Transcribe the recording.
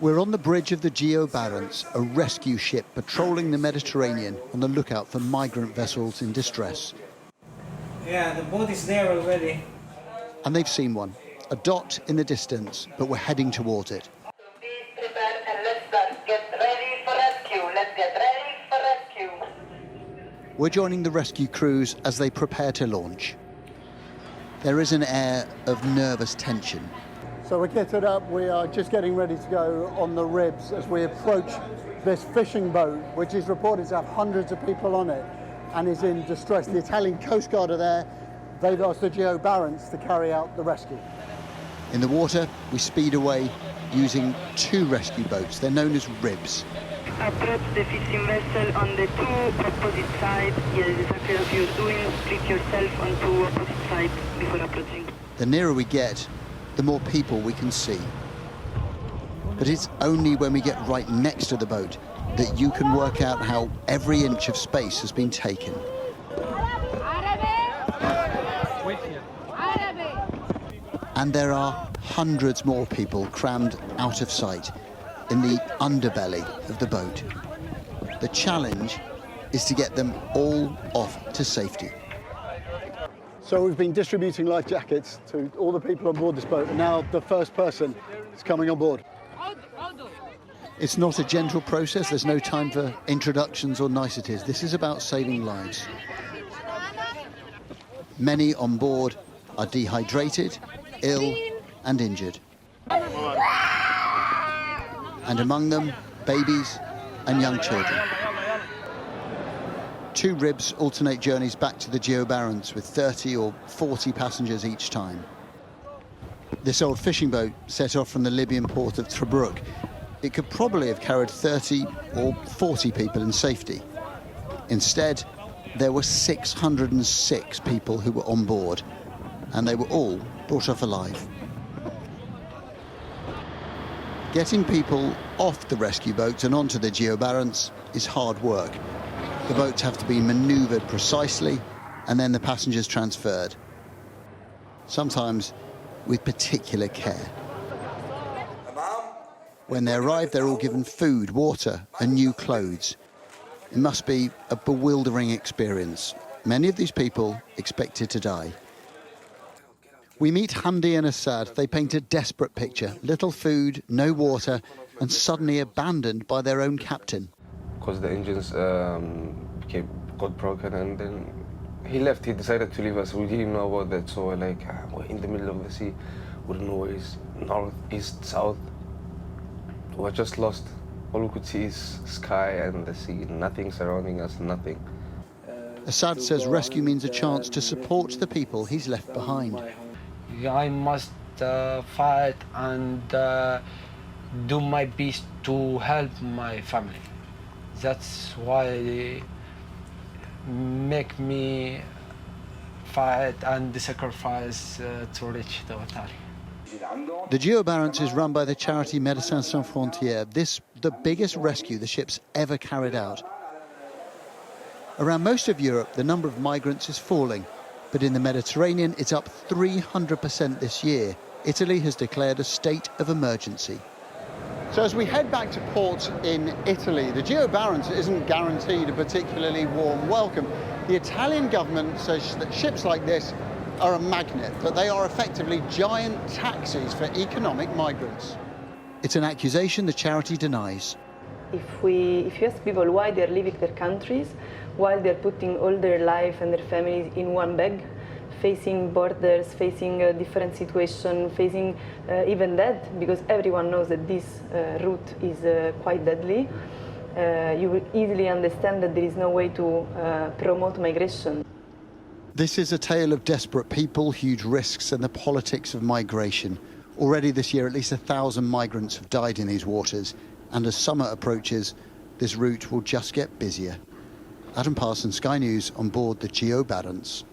We're on the bridge of the Geo Barents, a rescue ship patrolling the Mediterranean on the lookout for migrant vessels in distress. Yeah, the boat is there already. And they've seen one, a dot in the distance, but we're heading towards it. Be prepared and let's start. Get ready for rescue. Let's get ready for rescue. We're joining the rescue crews as they prepare to launch. There is an air of nervous tension. So we're kitted up, we are just getting ready to go on the ribs as we approach this fishing boat, which is reported to have hundreds of people on it and is in distress. The Italian Coast Guard are there. They've asked the Geo Barents to carry out the rescue. In the water, we speed away using 2 rescue boats. They're known as ribs. Approach the fishing vessel on the 2 opposite sides. Yes, exactly what you're doing. Split yourself on 2 opposite sides before approaching. The nearer we get, the more people we can see. But it's only when we get right next to the boat that you can work out how every inch of space has been taken. And there are hundreds more people crammed out of sight in the underbelly of the boat. The challenge is to get them all off to safety. So we've been distributing life jackets to all the people on board this boat, and now the first person is coming on board. It's not a gentle process. There's no time for introductions or niceties. This is about saving lives. Many on board are dehydrated, ill and injured. And among them, babies and young children. 2 ribs alternate journeys back to the Geo Barents with 30 or 40 passengers each time. This old fishing boat set off from the Libyan port of Tobruk. It could probably have carried 30 or 40 people in safety. Instead, there were 606 people who were on board, and they were all brought off alive. Getting people off the rescue boats and onto the Geo Barents is hard work. The boats have to be manoeuvred precisely, and then the passengers transferred, sometimes with particular care. When they arrive, they're all given food, water and new clothes. It must be a bewildering experience. Many of these people expected to die. We meet Hamdi and Assad. They paint a desperate picture. Little food, no water, and suddenly abandoned by their own captain. Because the engines got broken, and then he left. He decided to leave us. We didn't know about that, so we're in the middle of the sea. We don't know where is north, east, south. We're just lost. All we could see is sky and the sea. Nothing surrounding us, nothing. Assad says rescue means a chance to support the people he's left behind. I must fight and do my best to help my family. That's why make me fight and sacrifice to reach the hotel. The Geo Barents is run by the charity Médecins Sans Frontières. This, the biggest rescue the ship's ever carried out. Around most of Europe, the number of migrants is falling, but in the Mediterranean, it's up 300% this year. Italy has declared a state of emergency. So as we head back to port in Italy, the Geo Barents isn't guaranteed a particularly warm welcome. The Italian government says that ships like this are a magnet, that they are effectively giant taxis for economic migrants. It's an accusation the charity denies. If you ask people why they're leaving their countries, why they're putting all their life and their families in one bag, facing borders, facing a different situation, facing even death, because everyone knows that this route is quite deadly, you will easily understand that there is no way to promote migration. This is a tale of desperate people, huge risks, and the politics of migration. Already this year, at least 1,000 migrants have died in these waters, and as summer approaches, this route will just get busier. Adam Parsons, Sky News, on board the Geo Barents.